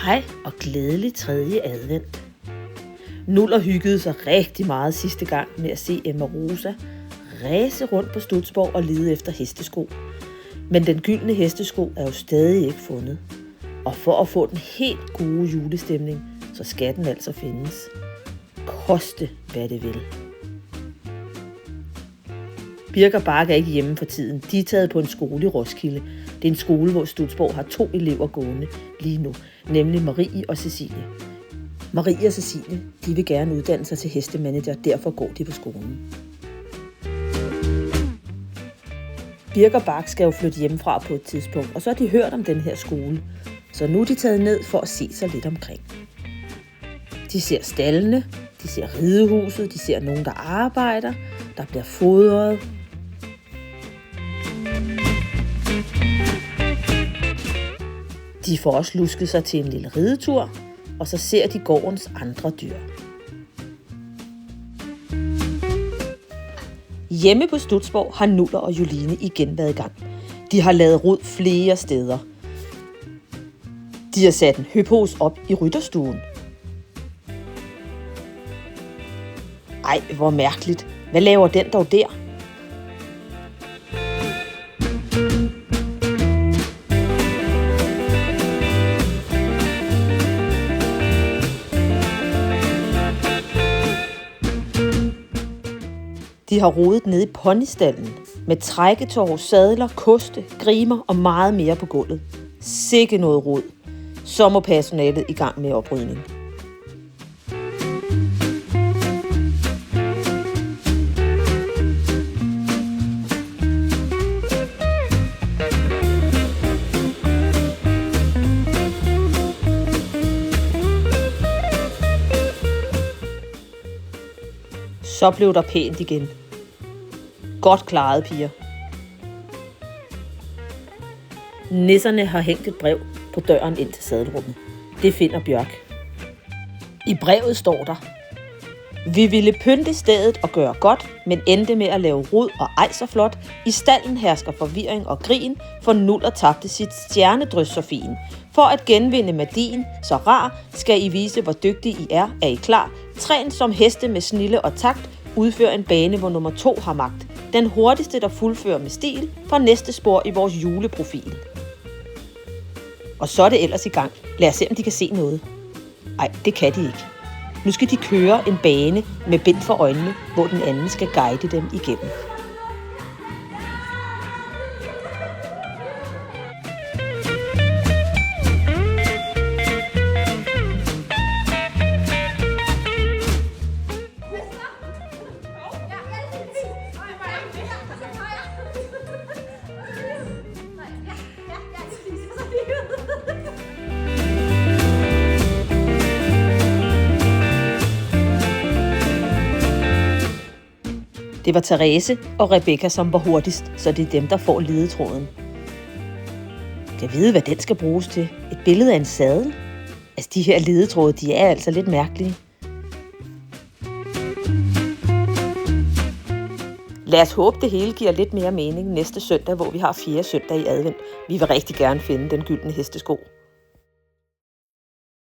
Hej og glædelig 3. advent. Nuller hyggede sig rigtig meget sidste gang med at se Emma Rosa ræse rundt på Studsborg og lede efter hestesko. Men den gyldne hestesko er jo stadig ikke fundet. Og for at få den helt gode julestemning, så skal den altså findes. Koste hvad det vil. Birk og Bak er ikke hjemme for tiden. De er taget på en skole i Roskilde. Det er en skole, hvor Studsborg har 2 elever gående lige nu, nemlig Marie og Cecilie. Marie og Cecilie, de vil gerne uddanne sig til hestemanager, derfor går de på skolen. Birk og Bak skal jo flytte hjemmefra på et tidspunkt, og så har de hørt om den her skole. Så nu er de taget ned for at se sig lidt omkring. De ser stallene, de ser ridehuset, de ser nogen, der arbejder, der bliver fodret. De får også lusket sig til en lille ridetur, og så ser de gårdens andre dyr. Hjemme på Studsborg har Nuller og Juline igen været i gang. De har lavet rod flere steder. De har sat en høpos op i rytterstuen. Ej, hvor mærkeligt. Hvad laver den dog der? De har rodet nede i ponystallen med trækketår, sadler, koste, grimer og meget mere på gulvet. Sikke noget rod. Så må personalet i gang med oprydning. Så blev der pænt igen. Godt klaret, piger. Nisserne har hængt et brev på døren ind til sadelrummet. Det finder Bjørk. I brevet står der: Vi ville pynte stedet og gøre godt, men endte med at lave rod og ejserflot. I stallen hersker forvirring og grin, for Nuller tabte sit stjernedrys så fin. For at genvinde Madin, så rar, skal I vise, hvor dygtig I er. Er I klar? Træn som heste med snille og takt. Udfør en bane, hvor nummer 2 har magt. Den hurtigste, der fuldfører med stil, for næste spor i vores juleprofil. Og så er det ellers i gang. Lad os se, om de kan se noget. Ej, det kan de ikke. Nu skal de køre en bane med bind for øjnene, hvor den anden skal guide dem igennem. Det var Therese og Rebecca, som var hurtigst, så det er dem, der får ledetråden. Jeg ved, hvad den skal bruges til. Et billede af en sadel? Altså, de her ledetråde, de er altså lidt mærkelige. Lad os håbe, det hele giver lidt mere mening næste søndag, hvor vi har 4. søndag i advent. Vi vil rigtig gerne finde den gyldne hestesko.